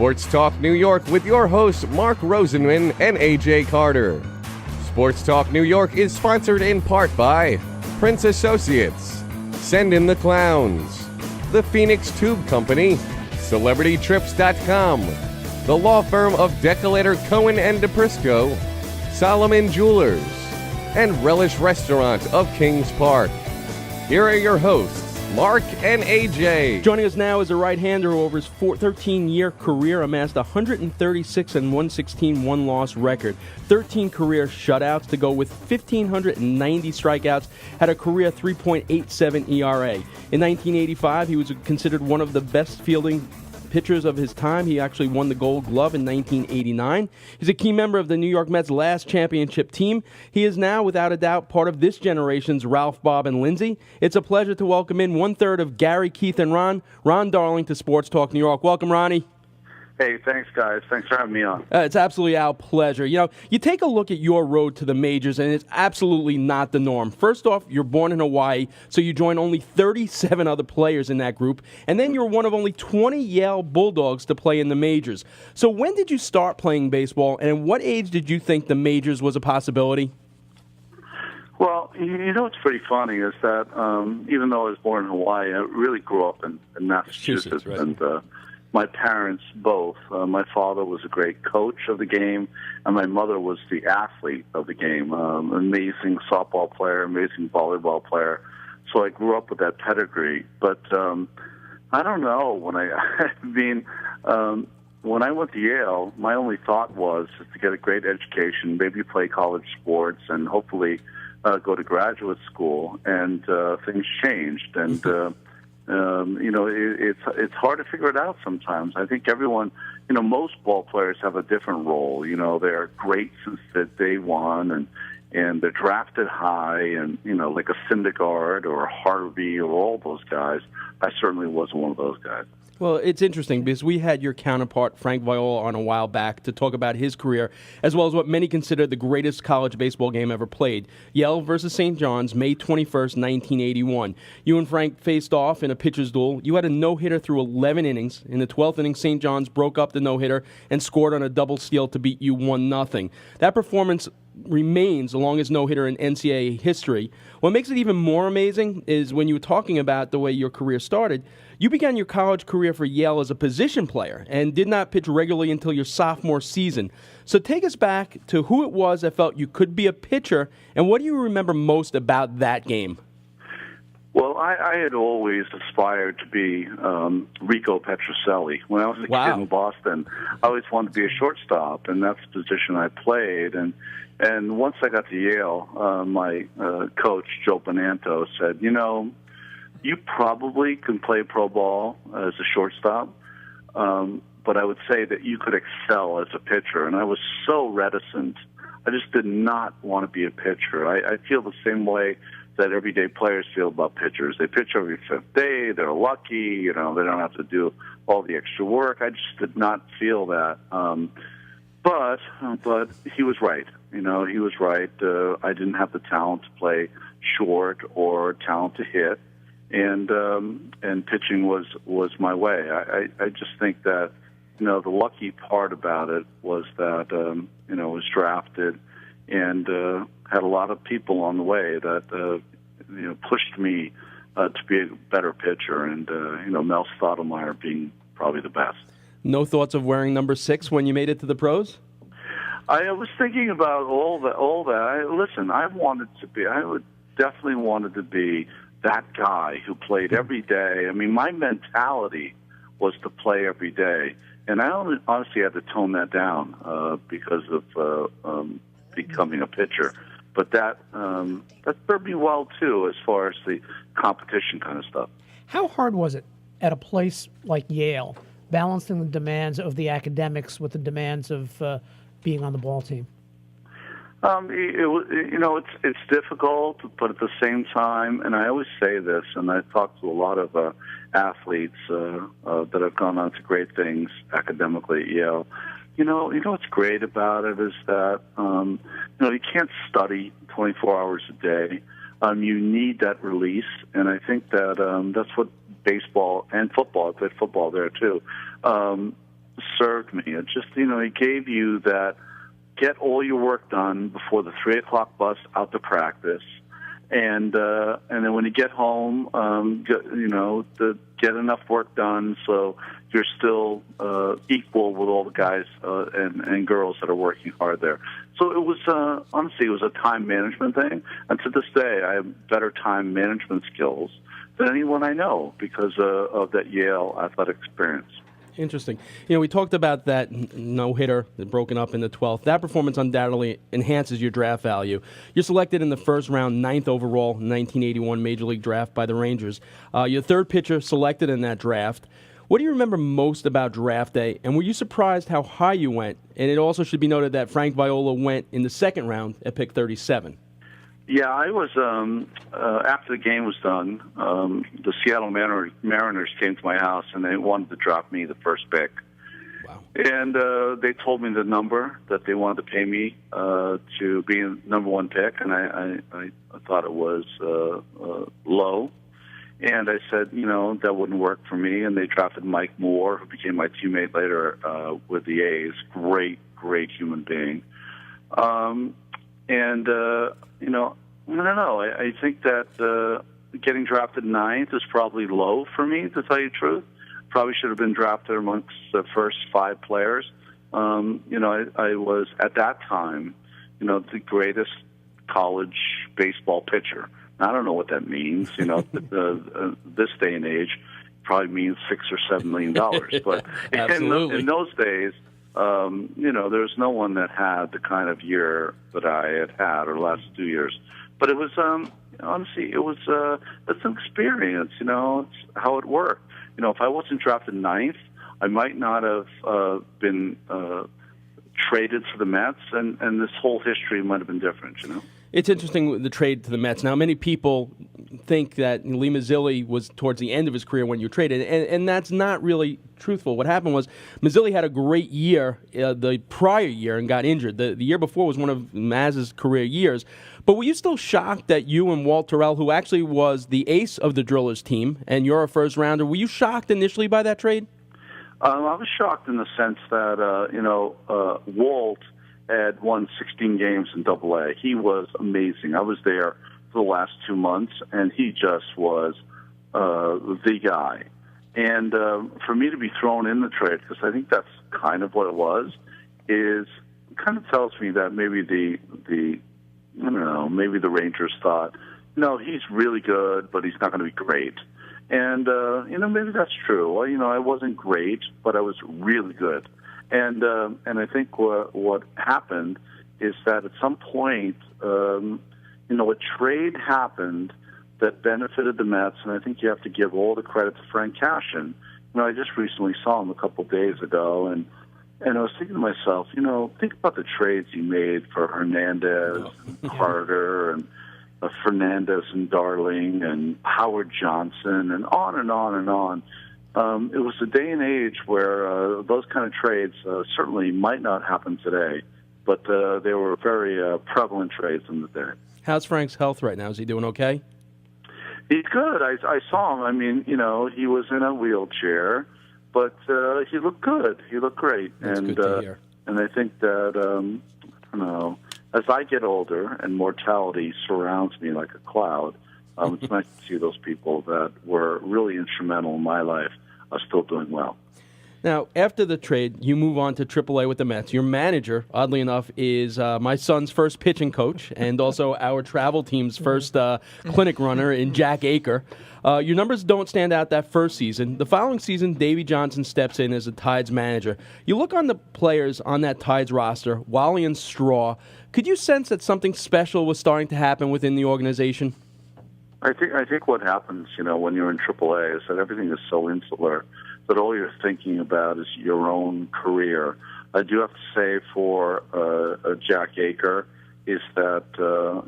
Sports Talk New York with your hosts Mark Rosenman and AJ Carter. Sports Talk New York is sponsored in part by Prince Associates, Send in the Clowns, the Phoenix Tube Company, CelebrityTrips.com, the law firm of Decolator Cohen and DePrisco, Solomon Jewelers, and Relish Restaurant of Kings Park. Here are your hosts, Mark and AJ. Joining us now is a right-hander who over his 13-year career amassed 136 and 116 one-loss record, 13 career shutouts to go with 1,590 strikeouts, had a career 3.87 ERA. In 1985, he was considered one of the best fielding pitchers of his time. He actually won the Gold Glove in 1989. He's a key member of the New York Mets' last championship team. He is now, without a doubt, part of this generation's Ralph, Bob, and Lindsay. It's a pleasure to welcome in one-third of Gary, Keith, and Ron Darling to Sports Talk New York. Welcome, Ronnie. Hey, thanks, guys. Thanks for having me on. It's absolutely our pleasure. You know, you take a look at your road to the majors, and it's absolutely not the norm. First off, you're born in Hawaii, so you join only 37 other players in that group, and then you're one of only 20 Yale Bulldogs to play in the majors. So when did you start playing baseball, and at what age did you think the majors was a possibility? Well, you know what's pretty funny is that even though I was born in Hawaii, I really grew up in Massachusetts, right. And my parents both. My father was a great coach of the game, and my mother was the athlete of the game. Amazing softball player, amazing volleyball player. So I grew up with that pedigree. But I don't know. When when I went to Yale, my only thought was to get a great education, maybe play college sports, and hopefully go to graduate school. And things changed, and it's hard to figure it out sometimes. I think everyone, most ball players have a different role. They're great since day one, and they're drafted high, and, like a Syndergaard or a Harvey or all those guys. I certainly wasn't one of those guys. Well, it's interesting because we had your counterpart, Frank Viola, on a while back to talk about his career, as well as what many consider the greatest college baseball game ever played. Yale versus St. John's, May 21st, 1981. You and Frank faced off in a pitcher's duel. You had a no-hitter through 11 innings. In the 12th inning, St. John's broke up the no-hitter and scored on a double steal to beat you 1-0. That performance remains the longest no-hitter in NCAA history. What makes it even more amazing is when you were talking about the way your career started, you began your college career for Yale as a position player and did not pitch regularly until your sophomore season. So take us back to who it was that felt you could be a pitcher, and what do you remember most about that game? Well, I had always aspired to be Rico Petrocelli. When I was a kid in Boston, I always wanted to be a shortstop, and that's the position I played. And once I got to Yale, my coach, Joe Bonanto, said, you probably can play pro ball as a shortstop, but I would say that you could excel as a pitcher. And I was so reticent. I just did not want to be a pitcher. I feel the same way that everyday players feel about pitchers. They pitch every fifth day. They're lucky. They don't have to do all the extra work. I just did not feel that. But he was right. He was right. I didn't have the talent to play short or talent to hit, and pitching was my way. I just think that the lucky part about it was that I was drafted and had a lot of people on the way that pushed me to be a better pitcher, and Mel Stottlemyre being probably the best. No thoughts of wearing number 6 when you made it to the pros? I was thinking about all that. I would definitely wanted to be that guy who played every day. I mean, my mentality was to play every day, and I honestly had to tone that down because of becoming a pitcher. But that served me well too, as far as the competition kind of stuff. How hard was it at a place like Yale, balancing the demands of the academics with the demands of being on the ball team? It's difficult, but at the same time, and I always say this, and I talk to a lot of athletes that have gone on to great things academically at Yale. You know what's great about it is that you can't study 24 hours a day. You need that release, and I think that that's what baseball and football. I played football there too. served me. It just, he gave you that, get all your work done before the 3 o'clock bus out to practice. And then when you get home, get enough work done so you're still equal with all the guys and girls that are working hard there. So it was, honestly, it was a time management thing. And to this day, I have better time management skills than anyone I know because of that Yale athletic experience. Interesting. We talked about that no-hitter broken up in the 12th. That performance undoubtedly enhances your draft value. You're selected in the first round, 9th overall, 1981 Major League Draft by the Rangers. You're the third pitcher selected in that draft. What do you remember most about draft day, and were you surprised how high you went? And it also should be noted that Frank Viola went in the second round at pick 37. Yeah, I was, after the game was done, the Seattle Mariners came to my house, and they wanted to drop me the first pick. Wow. And they told me the number that they wanted to pay me to be the number one pick, and I thought it was low. And I said, that wouldn't work for me, and they drafted Mike Moore, who became my teammate later with the A's. Great human being. I don't know. I think that getting drafted 9th is probably low for me, to tell you the truth. Probably should have been drafted amongst the first 5 players. I was, at that time, the greatest college baseball pitcher. I don't know what that means. This day and age probably means $6 or $7 million. But in those days, there's no one that had the kind of year that I had or the last 2 years. But it was, honestly, it's an experience, it's how it worked. If I wasn't drafted 9th, I might not have been traded to the Mets, and this whole history might have been different, It's interesting with the trade to the Mets. Now, many people think that Lee Mazzilli was towards the end of his career when you traded, and that's not really truthful. What happened was Mazzilli had a great year the prior year and got injured. The year before was one of Maz's career years. But were you still shocked that you and Walt Terrell, who actually was the ace of the Drillers team, and you're a first-rounder, were you shocked initially by that trade? I was shocked in the sense that, Walt had won 16 games in AA. He was amazing. I was there for the last 2 months, and he just was the guy. And for me to be thrown in the trade, because I think that's kind of what it was, it kind of tells me that maybe maybe the Rangers thought, he's really good, but he's not going to be great. And, maybe that's true. Well, I wasn't great, but I was really good. And I think what happened is that at some point, a trade happened that benefited the Mets, and I think you have to give all the credit to Frank Cashin. I just recently saw him a couple of days ago, and I was thinking to myself, think about the trades he made for Hernandez, and Carter, and Fernandez and Darling, and Howard Johnson, and on and on and on. It was a day and age where those kind of trades certainly might not happen today, but they were very prevalent trades in the day. How's Frank's health right now? Is he doing okay? He's good. I saw him. I mean, he was in a wheelchair, but he looked good. He looked great. That's good to hear. And I think that, as I get older and mortality surrounds me like a cloud, it's nice to see those people that were really instrumental in my life are still doing well. Now, after the trade, you move on to AAA with the Mets. Your manager, oddly enough, is my son's first pitching coach and also our travel team's first clinic runner in Jack Aker. Your numbers don't stand out that first season. The following season, Davey Johnson steps in as the Tides manager. You look on the players on that Tides roster, Wally and Straw. Could you sense that something special was starting to happen within the organization? I think what happens, when you're in AAA is that everything is so insular that all you're thinking about is your own career. I do have to say for Jack Aker is that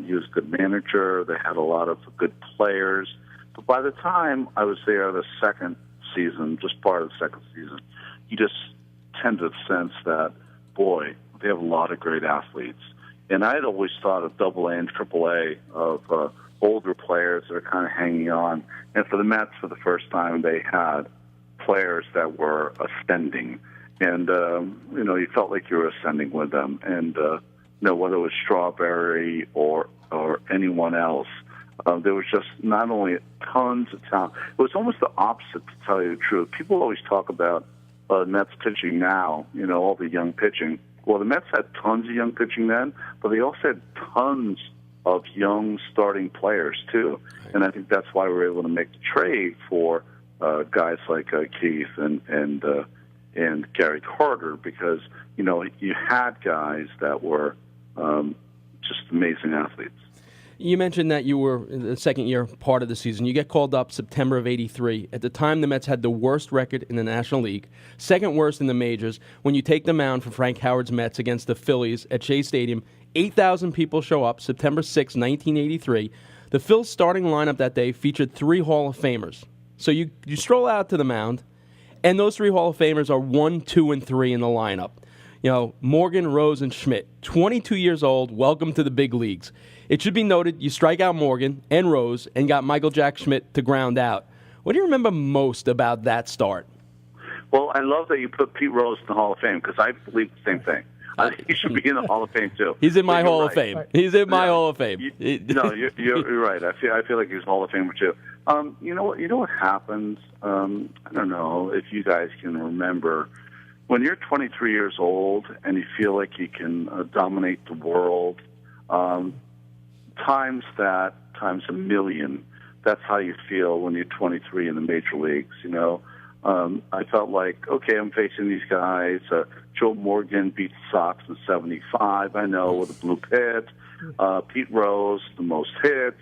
he was a good manager. They had a lot of good players. But by the time I was there the second season, just part of the second season, you just tend to sense that, boy, they have a lot of great athletes. And I had always thought of AA and AAA of older players that are kind of hanging on. And for the Mets, for the first time, they had players that were ascending. And, you felt like you were ascending with them. And, whether it was Strawberry or anyone else, there was just not only tons of talent. It was almost the opposite, to tell you the truth. People always talk about Mets pitching now, all the young pitching. Well, the Mets had tons of young pitching then, but they also had tons of young starting players, too. And I think that's why we were able to make the trade for guys like Keith and Gary Carter, because, you had guys that were just amazing athletes. You mentioned that you were in the second year part of the season. You get called up September of '83. At the time, the Mets had the worst record in the National League, second worst in the majors. When you take the mound for Frank Howard's Mets against the Phillies at Shea Stadium, 8,000 people show up September 6, 1983. The Phils starting lineup that day featured 3 Hall of Famers. So you stroll out to the mound, and those 3 Hall of Famers are 1, 2, and 3 in the lineup. Morgan, Rose, and Schmidt, 22 years old, welcome to the big leagues. It should be noted you strike out Morgan and Rose and got Michael Jack Schmidt to ground out. What do you remember most about that start? Well, I love that you put Pete Rose in the Hall of Fame, because I believe the same thing. He should be in the Hall of Fame, too. He's in my Hall of Fame. He's in my Hall of Fame. You're right. I feel like he's Hall of Famer, too. You know what happens? I don't know if you guys can remember, when you're 23 years old and you feel like you can dominate the world, times a million, that's how you feel when you're 23 in the major leagues, I felt like, okay, I'm facing these guys. Joe Morgan beat the Sox in '75, I know, with a blue pit. Pete Rose, the most hits.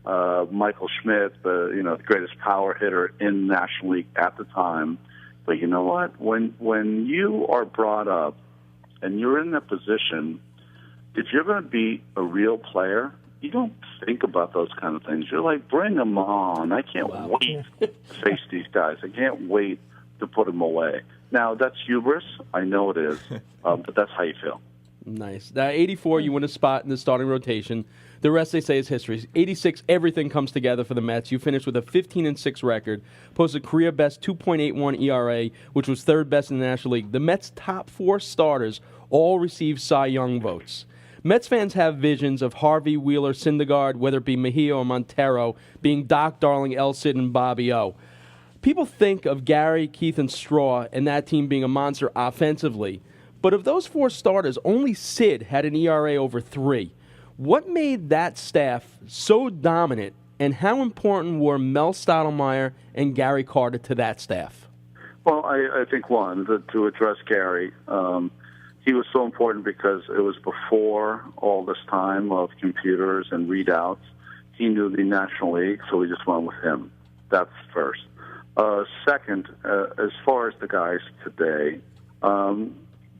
Michael Schmidt, the greatest power hitter in the National League at the time. But you know what? When you are brought up and you're in that position, if you're going to be a real player, you don't think about those kind of things. You're like, bring them on. I can't wait to face these guys. I can't wait to put them away. Now, that's hubris. I know it is, but that's how you feel. Nice. Now, 84, you win a spot in the starting rotation. The rest, they say, is history. 86, everything comes together for the Mets. You finish with a 15-6 record, posted career-best 2.81 ERA, which was third best in the National League. The Mets' top 4 starters all received Cy Young votes. Mets fans have visions of Harvey, Wheeler, Syndergaard, whether it be Mejia or Montero, being Doc, Darling, El Cid, and Bobby O. People think of Gary, Keith, and Straw and that team being a monster offensively. But of those 4 starters, only Sid had an ERA over 3. What made that staff so dominant, and how important were Mel Stottlemyre and Gary Carter to that staff? Well, I think, to address Gary, he was so important because it was before all this time of computers and readouts. He knew the National League, so we just went with him. That's first. Second, as far as the guys today,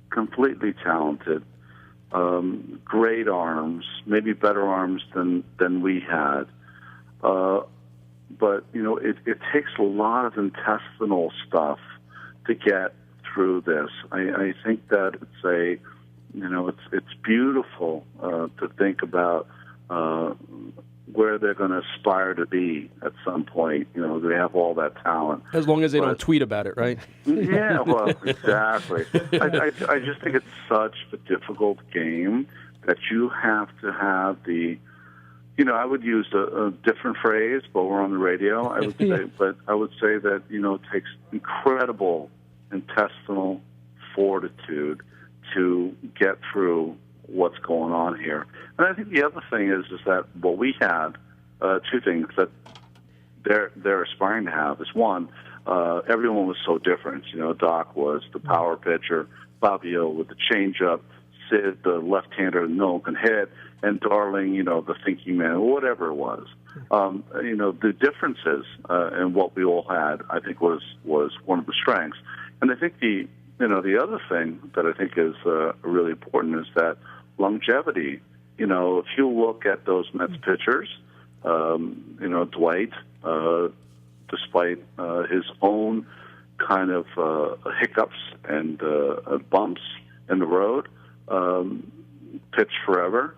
completely talented, great arms, maybe better arms than we had. But, it takes a lot of intestinal stuff to get through this. I think that it's beautiful to think about where they're going to aspire to be at some point. They have all that talent. As long as they don't tweet about it, right? Yeah, well, exactly. I just think it's such a difficult game that you have to have I would use a different phrase, but we're on the radio. I would say that, it takes incredible intestinal fortitude to get through what's going on here. And I think the other thing is that what we had, 2 things that they're aspiring to have is, one, everyone was so different. Doc was the power pitcher, Bobby O with the changeup, Sid, the left-hander no one can hit, and Darling, the thinking man, whatever it was. The differences in what we all had, I think, was one of the strengths. And I think the other thing that I think is really important is that longevity. If you look at those Mets pitchers, Dwight, despite his own kind of hiccups and bumps in the road, pitched forever.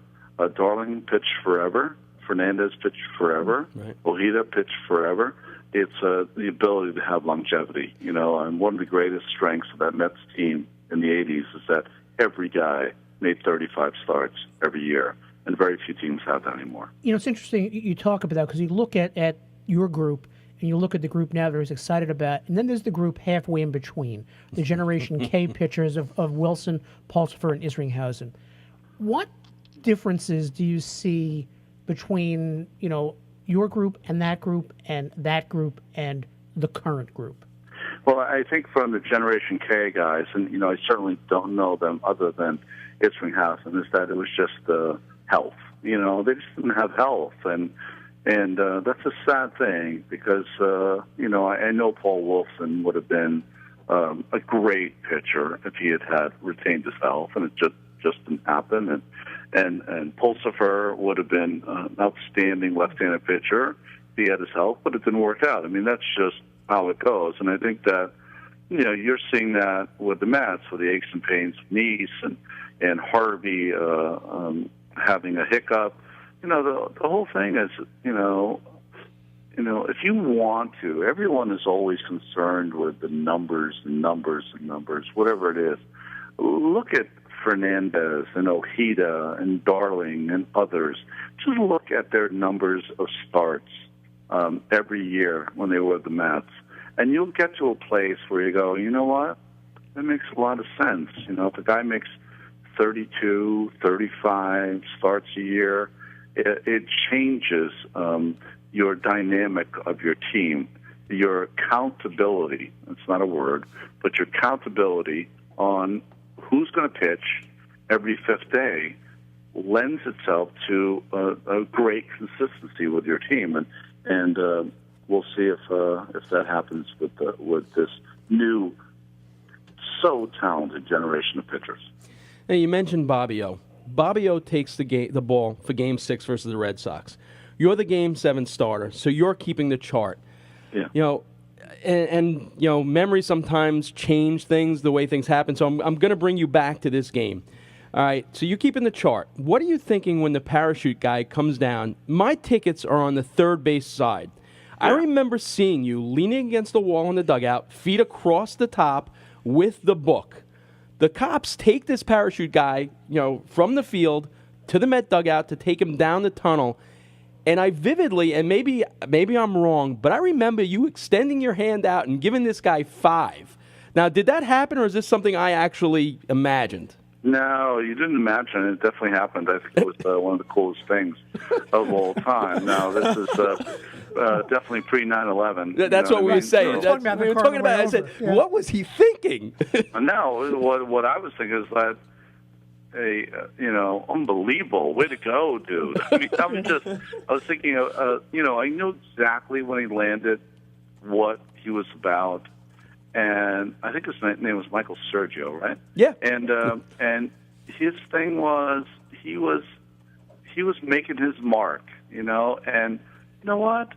Darling pitched forever. Fernandez pitched forever. Right. Ojeda pitched forever. it's the ability to have longevity, and one of the greatest strengths of that Mets team in the 80s is that every guy made 35 starts every year, and very few teams have that anymore. It's interesting you talk about that because you look at your group and you look at the group now that is excited about, and then there's the group halfway in between, the Generation K pitchers of Wilson, Pulsipher, and Isringhausen. What differences do you see between, your group and that group and the current group? Well, I think from the Generation K guys, and I certainly don't know them other than Isringhausen, is that it was just health. They just didn't have health, and that's a sad thing because I know Paul Wilson would have been a great pitcher if he had retained his health, and it just didn't happen. And Pulsipher would have been an outstanding left-handed pitcher if he had his health, but it didn't work out. I mean, that's just how it goes. And I think that, you're seeing that with the Mets, with the aches and pains of knees and Harvey having a hiccup. The whole thing is, if you want to, everyone is always concerned with the numbers, whatever it is. Look at Fernandez and Ojeda and Darling and others. Just look at their numbers of starts every year when they were with the Mets. And you'll get to a place where you go, you know what? That makes a lot of sense. If a guy makes 32, 35 starts a year, it changes your dynamic of your team, your accountability. It's not a word, but your accountability on who's going to pitch every fifth day lends itself to a great consistency with your team, and we'll see if that happens with this new, so talented generation of pitchers. Now, you mentioned Bobby O. Bobby O takes the ball for Game 6 versus the Red Sox. You're the Game 7 starter, so you're keeping the chart. Yeah. And memories sometimes change things, the way things happen. So I'm going to bring you back to this game. All right, so you're keeping the chart. What are you thinking when the parachute guy comes down? My tickets are on the third base side. Yeah. I remember seeing you leaning against the wall in the dugout, feet across the top with the book. The cops take this parachute guy, from the field to the Met dugout to take him down the tunnel. And I vividly, and maybe I'm wrong, but I remember you extending your hand out and giving this guy 5. Now, did that happen, or is this something I actually imagined? No, you didn't imagine it. It definitely happened. I think it was one of the coolest things of all time. Now, this is definitely pre-9/11. That's what we were saying. We were talking about I said, what was he thinking? No, what I was thinking is that, unbelievable. Way to go, dude. I mean, I was thinking, I knew exactly when he landed what he was about. And I think his name was Michael Sergio, right? Yeah. And his thing was he was making his mark, and you know what?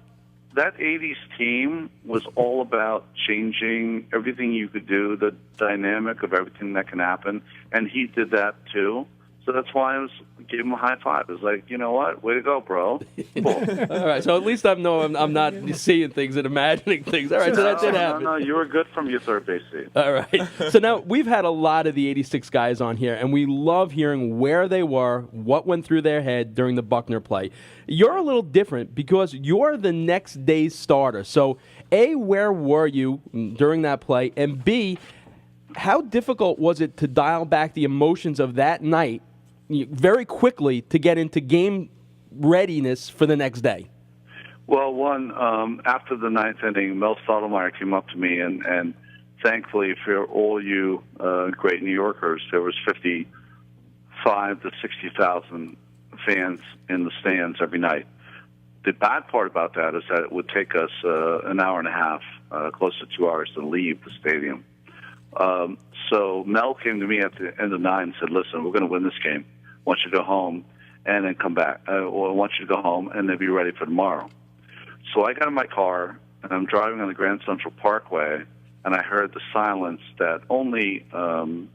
That 80s team was all about changing everything you could do, the dynamic of everything that can happen, and he did that too. So that's why I gave him a high five. It was like, you know what? Way to go, bro. Cool. All right, so at least I'm not seeing things and imagining things. All right, so that did happen. No, you were good from your third base seat. All right. So now we've had a lot of the 86 guys on here, and we love hearing where they were, what went through their head during the Buckner play. You're a little different because you're the next day's starter. So, A, where were you during that play? And B, how difficult was it to dial back the emotions of that night very quickly to get into game readiness for the next day? Well, after the ninth inning, Mel Stottlemyre came up to me, and thankfully for all you great New Yorkers, there was 55 to 60,000 fans in the stands every night. The bad part about that is that it would take us an hour and a half, close to 2 hours to leave the stadium. So Mel came to me at the end of 9 and said, listen, we're going to win this game. I want you to go home and then come back. Or I want you to go home and then be ready for tomorrow. So I got in my car, and I'm driving on the Grand Central Parkway, and I heard the silence that only ball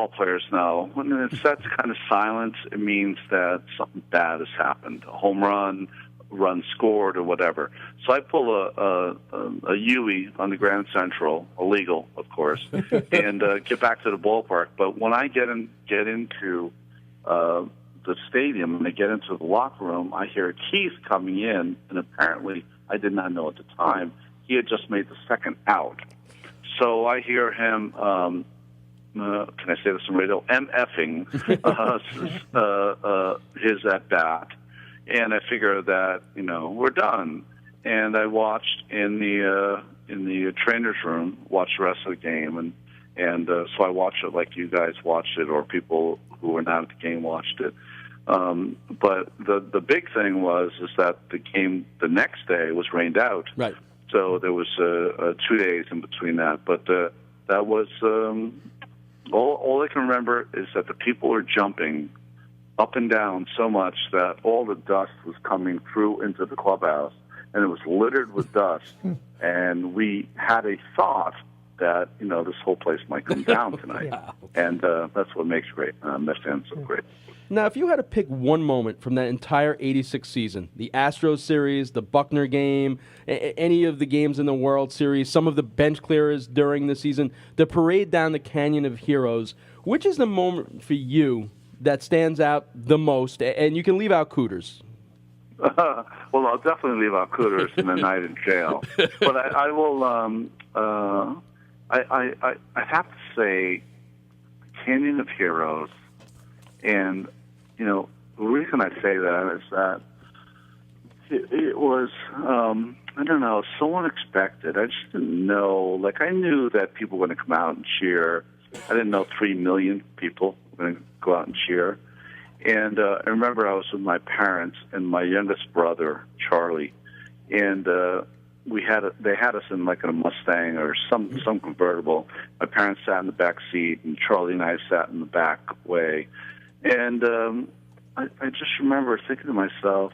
players know. When it's that kind of silence, it means that something bad has happened. A home run, run scored or whatever. So I pull a Yui on the Grand Central, illegal, of course, and get back to the ballpark. But when I get into the stadium and I get into the locker room, I hear Keith coming in, and apparently I did not know at the time he had just made the second out. So I hear him. Can I say this on radio? MFing his at bat, and I figure that we're done. And I watched in the trainer's room, watched the rest of the game, and so I watched it like you guys watched it, or people who were not at the game watched it. But the big thing was that the game the next day was rained out, right? So there was 2 days in between that, but that was. All I can remember is that the people were jumping up and down so much that all the dust was coming through into the clubhouse, and it was littered with dust. And we had a thought that this whole place might come down tonight, and that's what makes Met fans so great. Now, if you had to pick one moment from that entire '86 season, the Astros series, the Buckner game, any of the games in the World Series, some of the bench clearers during the season, the parade down the Canyon of Heroes, which is the moment for you that stands out the most? And you can leave out Cooters. Well, I'll definitely leave out Cooters and the night in jail. But I will. I have to say, Canyon of Heroes, and the reason I say that is that it was, I don't know, so unexpected. I just didn't know. Like, I knew that people were going to come out and cheer. I didn't know 3 million people were going to go out and cheer. And I remember I was with my parents and my youngest brother, Charlie, and they had us in like a Mustang or some convertible. My parents sat in the back seat, and Charlie and I sat in the back way. And I just remember thinking to myself,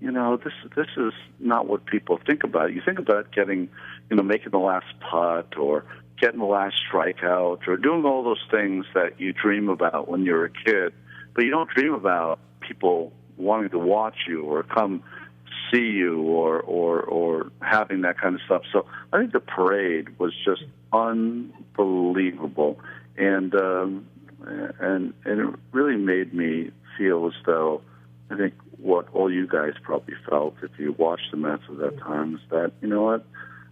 this is not what people think about. You think about getting, making the last putt or getting the last strikeout or doing all those things that you dream about when you're a kid, but you don't dream about people wanting to watch you or come see you or having that kind of stuff. So I think the parade was just unbelievable, and it really made me feel as though I think what all you guys probably felt if you watched the Mets at that time is that, you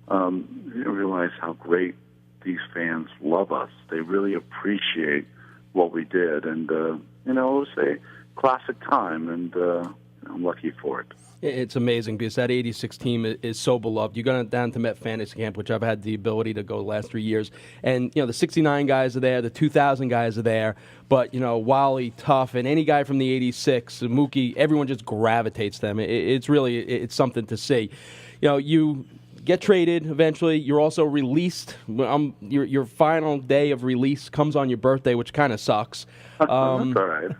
didn't realize how great these fans love us. They really appreciate what we did, and it was a classic time, and I'm lucky for it. It's amazing because that '86 team is so beloved. You go down to Met Fantasy Camp, which I've had the ability to go the last 3 years, and the '69 guys are there, the 2000 guys are there, but WLIE, Tuff, and any guy from the '86, Mookie, everyone just gravitates them. It's something to see. You get traded eventually. You're also released. Your final day of release comes on your birthday, which kind of sucks. That's all right.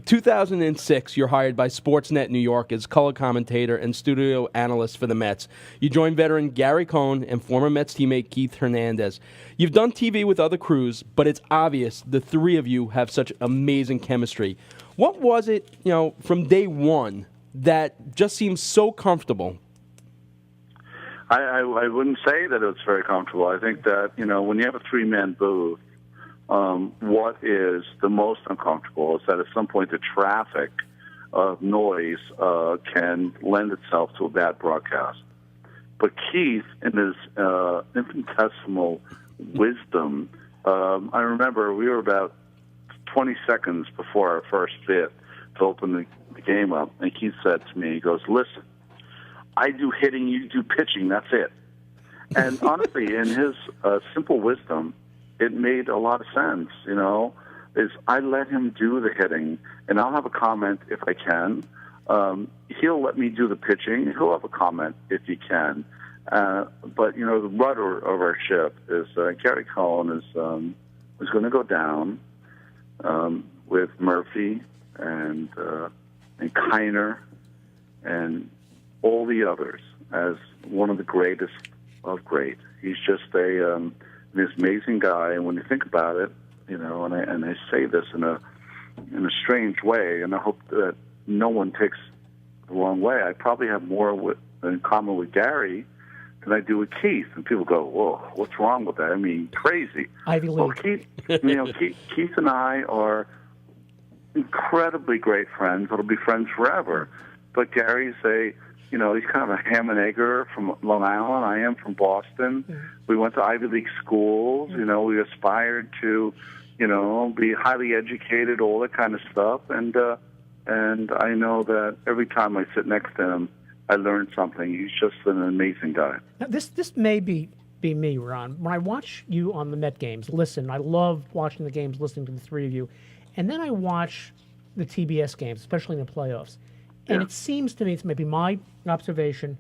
2006, you're hired by Sportsnet New York as color commentator and studio analyst for the Mets. You join veteran Gary Cohn and former Mets teammate Keith Hernandez. You've done TV with other crews, but it's obvious the three of you have such amazing chemistry. What was it, from day one that just seems so comfortable? I wouldn't say that it's very comfortable. I think that, when you have a three-man booth, what is the most uncomfortable is that at some point the traffic of noise can lend itself to a bad broadcast. But Keith, in his infinitesimal wisdom, I remember we were about 20 seconds before our first bit to open the game up, and Keith said to me, he goes, "Listen, I do hitting, you do pitching, that's it." And honestly, in his simple wisdom, it made a lot of sense, is I let him do the hitting, and I'll have a comment if I can. He'll let me do the pitching. He'll have a comment if he can. But, the rudder of our ship is Gary Cohn is going to go down with Murphy and Kiner and all the others as one of the greatest of great. He's just an amazing guy, and when you think about it, and I say this in a strange way, and I hope that no one takes the wrong way. I probably have more in common with Gary than I do with Keith. And people go, whoa, what's wrong with that? I mean, crazy. Ivy League. Well, Keith and I are incredibly great friends. It'll be friends forever. But Gary's he's kind of a ham and egger from Long Island. I am from Boston. Mm-hmm. We went to Ivy League schools. Mm-hmm. We aspired to, be highly educated, all that kind of stuff. And I know that every time I sit next to him, I learn something. He's just an amazing guy. Now, this may be me, Ron. When I watch you on the Met games, I love watching the games, listening to the three of you. And then I watch the TBS games, especially in the playoffs. And it seems to me, it's maybe my observation,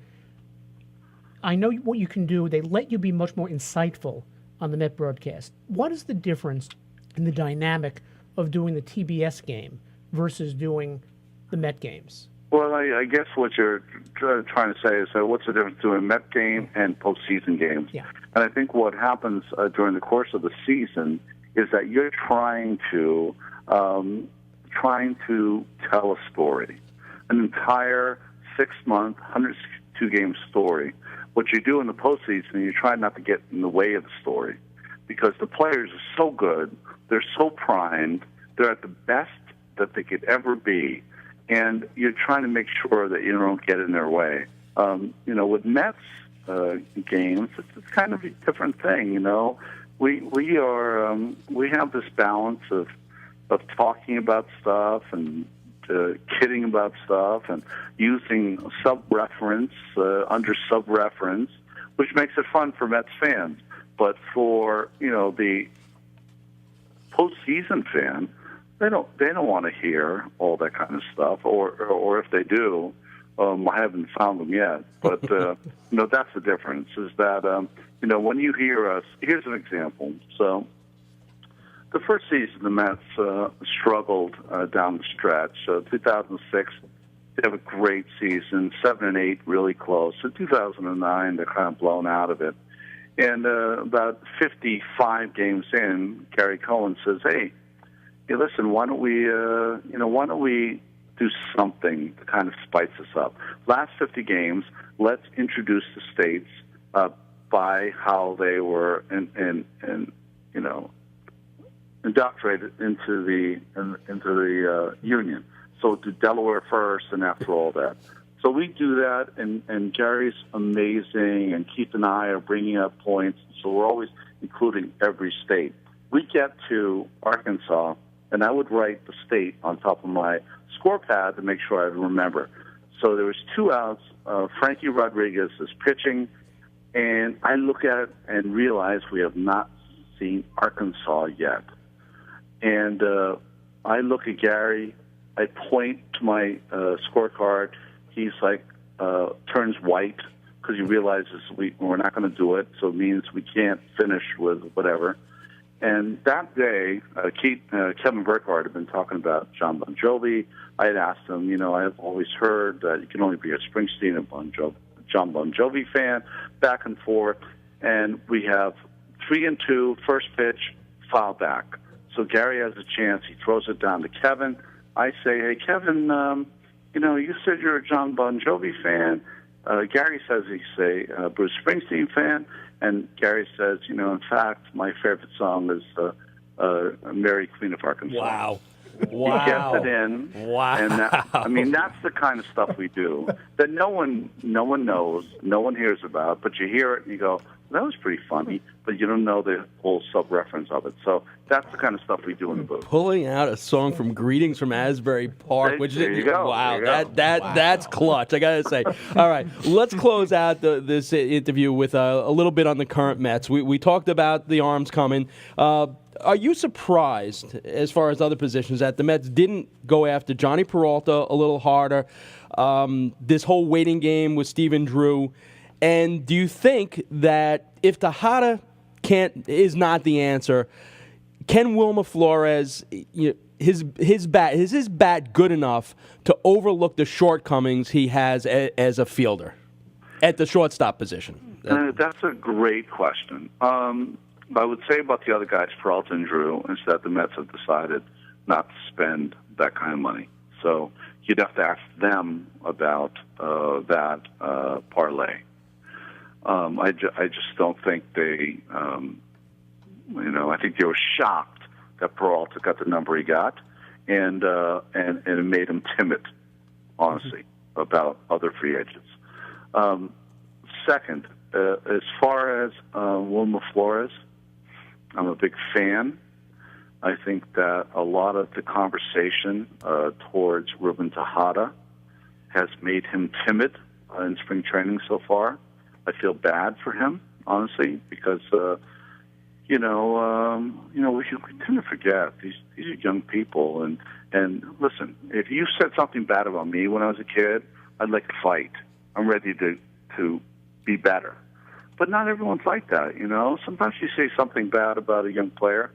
I know what you can do. They let you be much more insightful on the Met broadcast. What is the difference in the dynamic of doing the TBS game versus doing the Met games? Well, I guess what you're trying to say is what's the difference between a Met game and postseason games? Yeah. And I think what happens during the course of the season is that you're trying to tell a story, an entire 6-month, 102-game story. What you do in the postseason, you try not to get in the way of the story because the players are so good, they're so primed, they're at the best that they could ever be, and you're trying to make sure that you don't get in their way. With Mets games, it's kind of a different thing. We have this balance of talking about stuff and kidding about stuff and using sub-reference under sub-reference, which makes it fun for Mets fans. But for the postseason fan, they don't want to hear all that kind of stuff, or if they do, I haven't found them yet. But that's the difference. Is that when you hear us, here's an example. So the first season, the Mets struggled down the stretch. 2006, they have a great season. 7 and 8, really close. In 2009, they're kind of blown out of it. And about 55 games in, Gary Cohen says, "Hey, listen, why don't we do something to kind of spice us up? Last 50 games, let's introduce the states by how they were indoctrinated into the union. So do Delaware first, and after all that." So we do that, and Gary's amazing, and Keith and I are bringing up points. So we're always including every state. We get to Arkansas, and I would write the state on top of my score pad to make sure I remember. So there was 2 outs. Frankie Rodriguez is pitching, and I look at it and realize we have not seen Arkansas yet. And I look at Gary. I point to my scorecard. He's like turns white because he realizes we're not going to do it, so it means we can't finish with whatever. And that day, Kevin Burkhardt had been talking about John Bon Jovi. I had asked him, I've always heard that you can only be a Springsteen and John Bon Jovi fan, back and forth. And we have 3-2, first pitch, foul back. So Gary has a chance. He throws it down to Kevin. I say, "Hey, Kevin, you said you're a John Bon Jovi fan." Gary says he's a Bruce Springsteen fan. And Gary says, in fact, my favorite song is Mary Queen of Arkansas. Wow. He gets it in. Wow. And that's the kind of stuff we do that no one knows, no one hears about, but you hear it and you go, that was pretty funny, but you don't know the whole sub-reference of it. So that's the kind of stuff we do in the booth. Pulling out a song from Greetings from Asbury Park, there you go. Wow, there you go. That's clutch, I gotta say. All right, let's close out this interview with a little bit on the current Mets. We talked about the arms coming. Are you surprised, as far as other positions, that the Mets didn't go after Johnny Peralta a little harder? This whole waiting game with Stephen Drew. And do you think that if Tejada is not the answer, can Wilmer Flores, his bat good enough to overlook the shortcomings he has as a fielder at the shortstop position? That's a great question. I would say about the other guys, Peralta and Drew, is that the Mets have decided not to spend that kind of money. So you'd have to ask them about that parlay. I just don't think they, I think they were shocked that Peralta got the number he got, and it made him timid, honestly, about other free agents. Second, as far as Wilmer Flores, I'm a big fan. I think that a lot of the conversation towards Ruben Tejada has made him timid in spring training so far. I feel bad for him, honestly, because we tend to forget these are young people. And listen, if you said something bad about me when I was a kid, I'd like to fight. I'm ready to be better. But not everyone's like that, Sometimes you say something bad about a young player,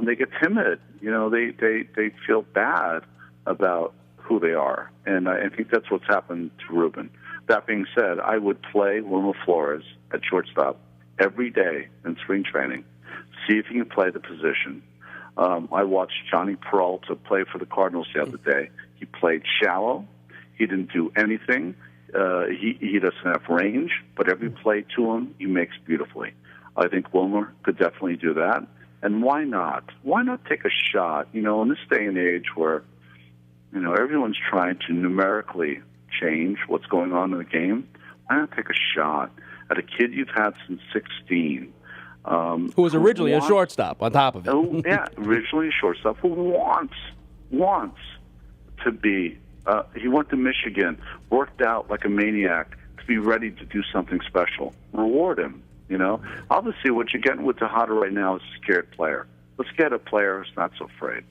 they get timid. They feel bad about who they are, and I think that's what's happened to Ruben. That being said, I would play Wilmer Flores at shortstop every day in spring training, see if he can play the position. I watched Johnny Peralta play for the Cardinals the other day. He played shallow. He didn't do anything. He doesn't have range, but every play to him, he makes beautifully. I think Wilmer could definitely do that. And why not? Why not take a shot? In this day and age where, everyone's trying to numerically change what's going on in the game, why not take a shot at a kid you've had since 16? Who was originally a shortstop on top of it. Originally a shortstop who wants to be. He went to Michigan, worked out like a maniac to be ready to do something special. Reward him, Obviously, what you're getting with Tejada right now is a scared player. Let's get a player who's not so afraid.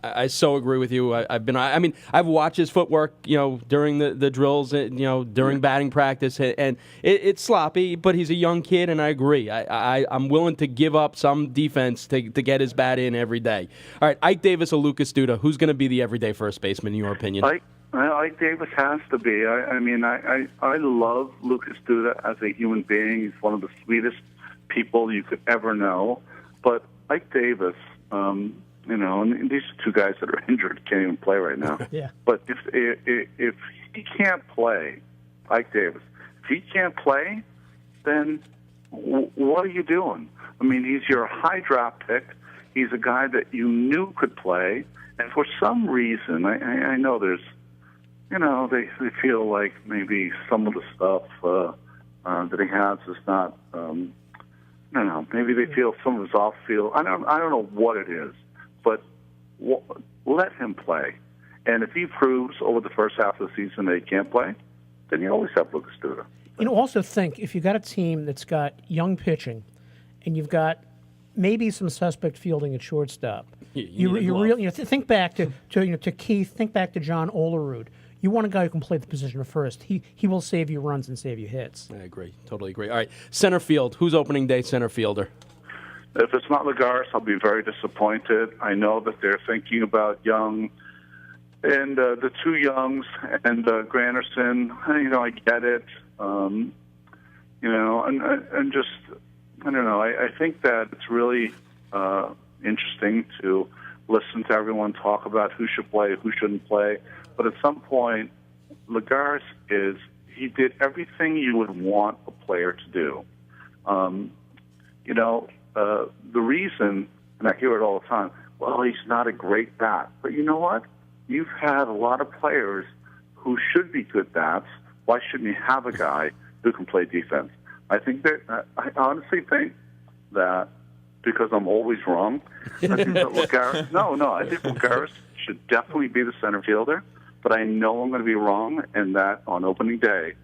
I so agree with you. I've watched his footwork, during the drills, during batting practice, and it's sloppy, but he's a young kid, and I agree. I'm willing to give up some defense to get his bat in every day. All right, Ike Davis or Lucas Duda, who's going to be the everyday first baseman in your opinion? Ike Davis has to be. I love Lucas Duda as a human being. He's one of the sweetest people you could ever know. But Ike Davis, and these are two guys that are injured, can't even play right now. Yeah. But if he can't play, Ike Davis, if he can't play, then what are you doing? He's your high draft pick. He's a guy that you knew could play, and for some reason, I know there's, they feel like maybe some of the stuff that he has is not. I don't know. Maybe they feel some of his off field. I don't know what it is. But let him play. And if he proves over the first half of the season that he can't play, then you always have Lucas Duda. Also think, if you've got a team that's got young pitching and you've got maybe some suspect fielding at shortstop, you really think back to Keith, think back to John Olerud. You want a guy who can play the position of first. He will save you runs and save you hits. I agree. Totally agree. All right, center field. Who's opening day center fielder? If it's not Lagares, I'll be very disappointed. I know that they're thinking about Young and the two Youngs and Granderson. I get it. And just, I don't know. I think that it's really interesting to listen to everyone talk about who should play, who shouldn't play. But at some point, Lagares he did everything you would want a player to do. The reason, and I hear it all the time, well, he's not a great bat. But you know what? You've had a lot of players who should be good bats. Why shouldn't you have a guy who can play defense? I honestly think that, because I'm always wrong, I think that Lagares, I think Lagares should definitely be the center fielder, but I know I'm going to be wrong, and that on opening day,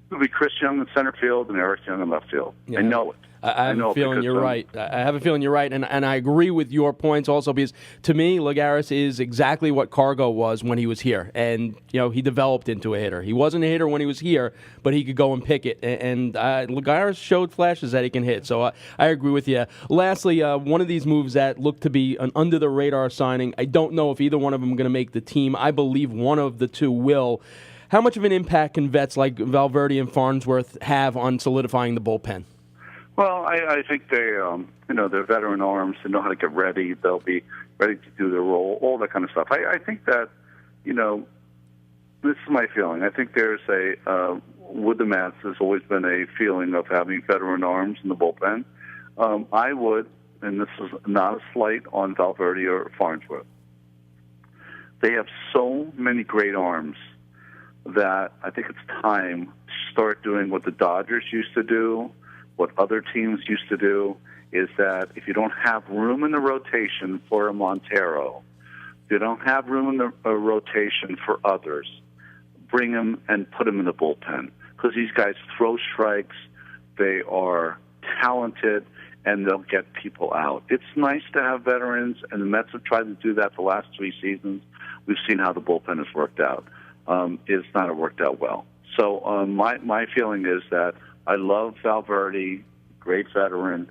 it'll be Chris Young in center field and Eric Young in left field. Yeah. I know it. I have a feeling you're right. I have a feeling you're right, and I agree with your points also, because to me, Lagares is exactly what Cargo was when he was here, and he developed into a hitter. He wasn't a hitter when he was here, but he could go and pick it, and Lagares showed flashes that he can hit, so I agree with you. Lastly, one of these moves that looked to be an under-the-radar signing, I don't know if either one of them are going to make the team. I believe one of the two will. How much of an impact can vets like Valverde and Farnsworth have on solidifying the bullpen? Well, I think they're veteran arms. They know how to get ready. They'll be ready to do their role, all that kind of stuff. I think that, this is my feeling. I think there's with the Mets, there's always been a feeling of having veteran arms in the bullpen. I would, and this is not a slight on Valverde or Farnsworth, they have so many great arms that I think it's time to start doing what the Dodgers used to do, what other teams used to do, is that if you don't have room in the rotation for a Montero, if you don't have room in the rotation for others, bring them and put them in the bullpen. Because these guys throw strikes, they are talented, and they'll get people out. It's nice to have veterans, and the Mets have tried to do that the last 3 seasons. We've seen how the bullpen has worked out. It's not worked out well. So my feeling is that I love Valverde, great veteran.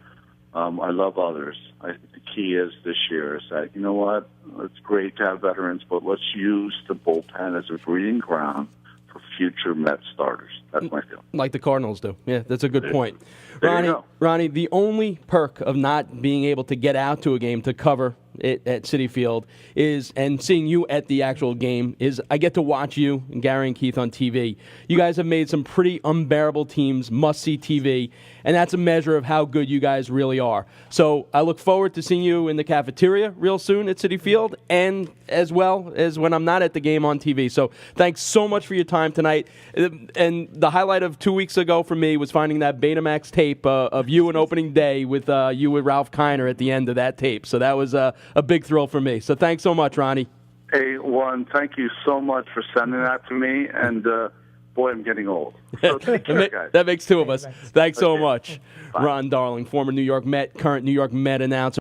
I love others. I think the key is this year is that, you know what, it's great to have veterans, but let's use the bullpen as a breeding ground for future Met starters. That's my feeling. Like the Cardinals do. Yeah, that's a good point. There Ronnie, the only perk of not being able to get out to a game to cover it at Citi Field and seeing you at the actual game is I get to watch you and Gary and Keith on TV. You guys have made some pretty unbearable teams must-see TV, and that's a measure of how good you guys really are. So I look forward to seeing you in the cafeteria real soon at Citi Field, and as well as when I'm not at the game on TV. So thanks so much for your time tonight. And the highlight of 2 weeks ago for me was finding that Betamax tape of you on opening day with you with Ralph Kiner at the end of that tape. So that was a big thrill for me. So thanks so much, Ronnie. Hey, Juan, thank you so much for sending that to me. And, boy, I'm getting old. So take care, guys. That makes 2 of us. Thanks so much. Bye. Ron Darling, former New York Met, current New York Met announcer.